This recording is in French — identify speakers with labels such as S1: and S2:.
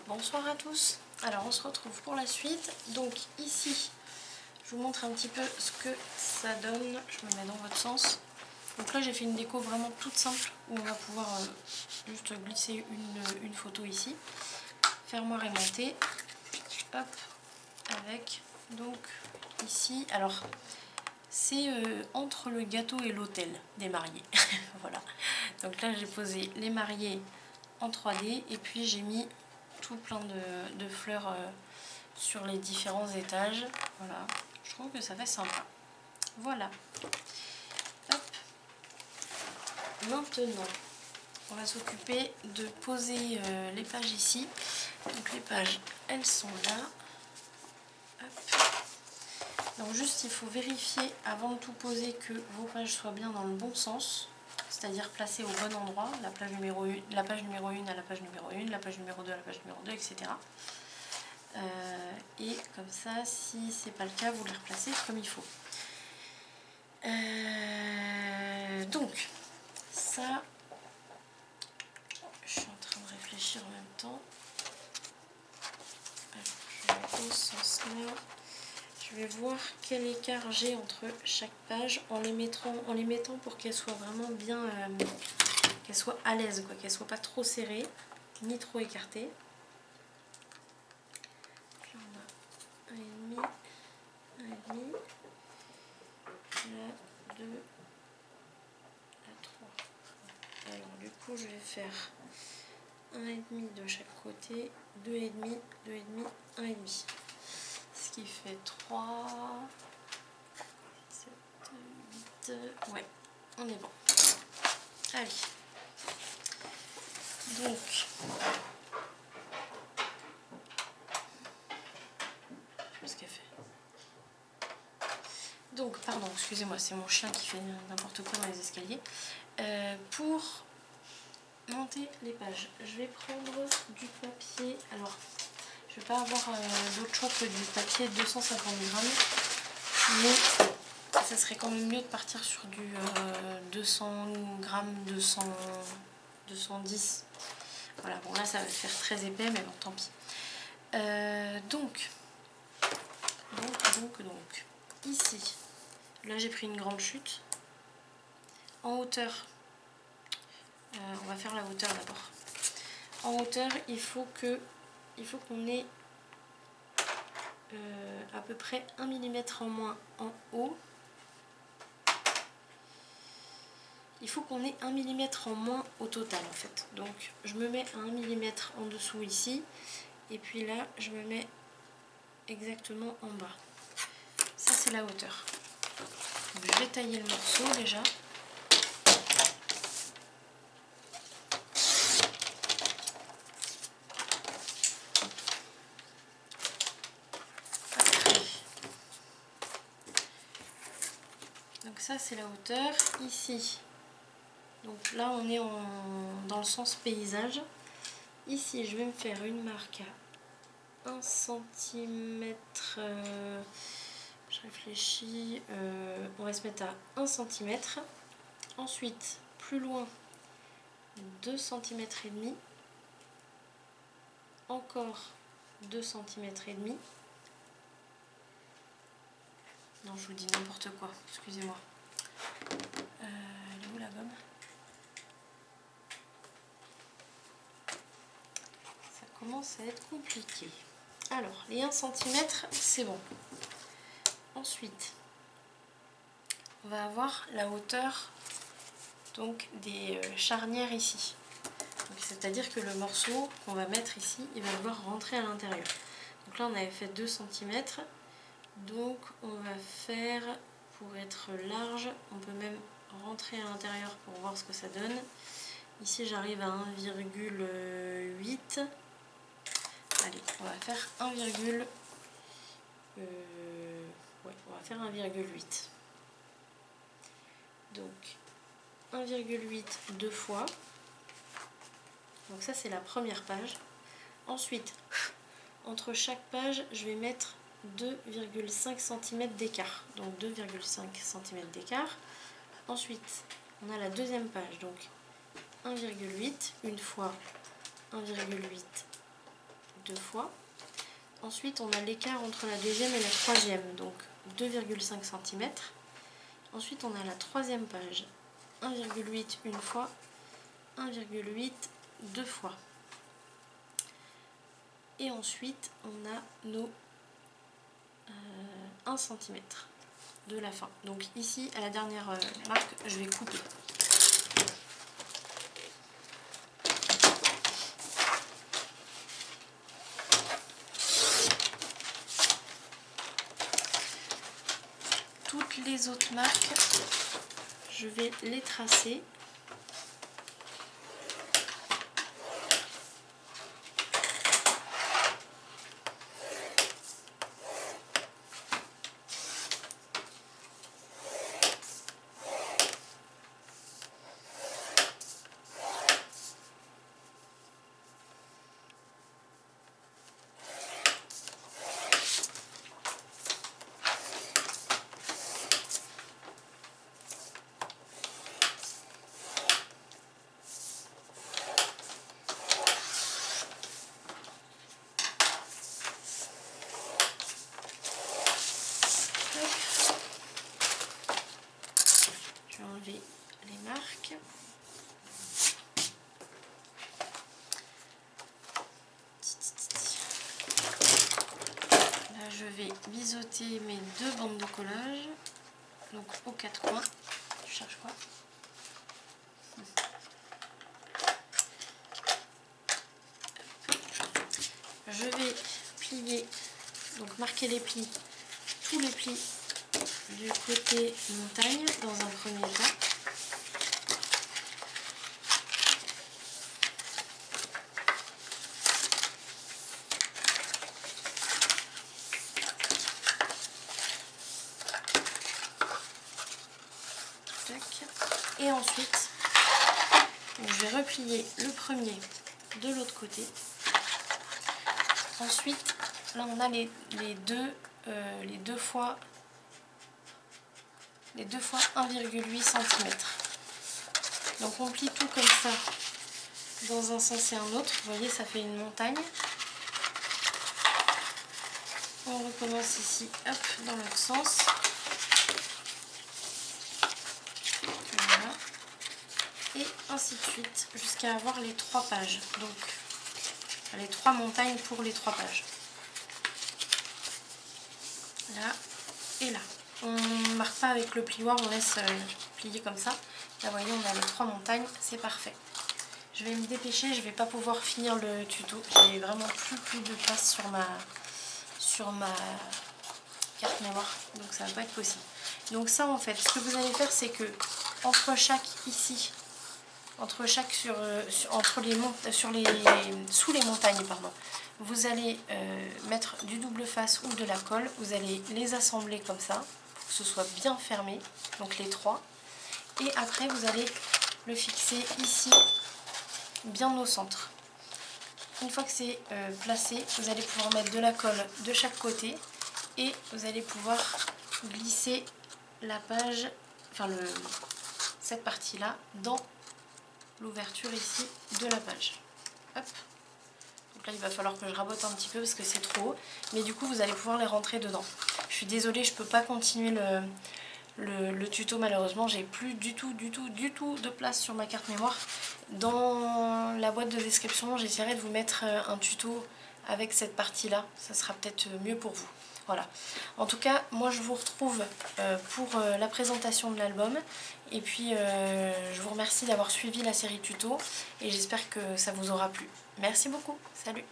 S1: Bonsoir à tous. Alors on se retrouve pour la suite. Donc ici, je vous montre un petit peu ce que ça donne. Je me mets dans votre sens. Donc là j'ai fait une déco vraiment toute simple où on va pouvoir juste glisser une photo ici. Fermoir aimanté. Hop, avec donc ici. Alors c'est entre le gâteau et l'hôtel des mariés. Voilà. Donc là j'ai posé les mariés en 3D et puis j'ai mis tout plein de fleurs sur les différents étages. Voilà, je trouve que ça fait sympa. Voilà. Hop. Maintenant, on va s'occuper de poser les pages ici. Donc les pages, elles sont là. Hop. Donc juste, il faut vérifier avant de tout poser que vos pages soient bien dans le bon sens. C'est-à-dire placées au bon endroit, la page numéro 1 à la page numéro 1, la page numéro 2 à la page numéro 2, etc. Et comme ça, si c'est pas le cas, vous les replacez comme il faut. Donc, ça, je suis en train de réfléchir en même temps. Alors, je vais au sens là. Je vais voir quel écart j'ai entre chaque page en les mettant pour qu'elles soient vraiment bien, qu'elles soient à l'aise, quoi, qu'elles soient pas trop serrées ni trop écartées. Là, on a 1,5, 1,5. Là, 2, là, 3. Alors du coup je vais faire 1,5 de chaque côté, 2,5, 2,5, 1,5. Ce qui fait 3, 7, 8, ouais, on est bon. Allez. Donc, ce qu'elle fait. Donc, pardon, excusez-moi, c'est mon chien qui fait n'importe quoi dans les escaliers. Pour monter les pages, je vais prendre du papier. Alors, je vais pas avoir d'autre chose que du papier 250 grammes, mais ça serait quand même mieux de partir sur du 200 grammes, 210. Voilà, bon là ça va faire très épais, mais bon, tant pis. Donc, ici, là j'ai pris une grande chute. En hauteur, on va faire la hauteur d'abord. En hauteur, il faut qu'on ait à peu près 1 mm en moins en haut. Il faut qu'on ait 1 mm en moins au total en fait. Donc je me mets à 1 mm en dessous ici. Et puis là, je me mets exactement en bas. Ça c'est la hauteur. Donc, je vais tailler le morceau déjà. Donc ça c'est la hauteur. Ici, donc là on est dans le sens paysage. Ici je vais me faire une marque à 1 cm. Je réfléchis. On va se mettre à 1 cm. Ensuite, plus loin, 2 cm et demi. Encore 2 cm et demi. Non, je vous dis n'importe quoi, excusez-moi. Elle est où la gomme? Ça commence à être compliqué. Alors, les 1 cm, c'est bon. Ensuite, on va avoir la hauteur donc des charnières ici. C'est-à-dire que le morceau qu'on va mettre ici, il va devoir rentrer à l'intérieur. Donc là, on avait fait 2 cm. Donc on va faire, pour être large, on peut même rentrer à l'intérieur pour voir ce que ça donne. Ici j'arrive à 1,8. Allez, on va faire 1,8. Donc 1,8 deux fois. Donc ça c'est la première page. Ensuite, entre chaque page, je vais mettre 2,5 cm d'écart. Donc 2,5 cm d'écart. Ensuite, on a la deuxième page. Donc 1,8, une fois 1,8, 2 fois. Ensuite, on a l'écart entre la deuxième et la troisième, donc 2,5 cm. Ensuite, on a la troisième page, 1,8 une fois, 1,8 deux fois. Et ensuite, on a nos 1 cm de la fin. Donc ici, à la dernière marque, je vais couper. Toutes les autres marques, je vais les tracer. Je vais enlever les marques. Là, je vais biseauter mes 2 bandes de collage, donc aux 4 coins. Je cherche quoi? Je vais plier, donc marquer les plis, tous les plis du côté montagne dans un premier temps. Et ensuite, je vais replier le premier de l'autre côté. Ensuite, là on a les deux fois 1,8 cm. Donc on plie tout comme ça dans un sens et un autre. Vous voyez, ça fait une montagne. On recommence ici, hop, dans l'autre sens. Voilà. Et ainsi de suite jusqu'à avoir les 3 pages. Donc les 3 montagnes pour les 3 pages. Là et là. On ne marque pas avec le plioir, on laisse plier comme ça. Là, vous voyez, on a les 3 montagnes, c'est parfait. Je vais me dépêcher, je ne vais pas pouvoir finir le tuto. J'ai vraiment plus de place sur ma carte mémoire, donc ça ne va pas être possible. Donc ça, en fait, ce que vous allez faire, c'est que entre chaque ici, sous les montagnes, pardon, vous allez mettre du double face ou de la colle. Vous allez les assembler comme ça, pour que ce soit bien fermé, donc les 3. Et après, vous allez le fixer ici, bien au centre. Une fois que c'est placé, vous allez pouvoir mettre de la colle de chaque côté et vous allez pouvoir glisser la page, enfin cette partie-là, dans l'ouverture ici de la page. Hop. Donc là, il va falloir que je rabote un petit peu parce que c'est trop haut, mais du coup, vous allez pouvoir les rentrer dedans. Je suis désolée, je peux pas continuer le tuto malheureusement, j'ai plus du tout de place sur ma carte mémoire. Dans la boîte de description, j'essaierai de vous mettre un tuto avec cette partie là, ça sera peut-être mieux pour vous. Voilà, en tout cas moi je vous retrouve pour la présentation de l'album et puis je vous remercie d'avoir suivi la série tuto et j'espère que ça vous aura plu. Merci beaucoup, salut!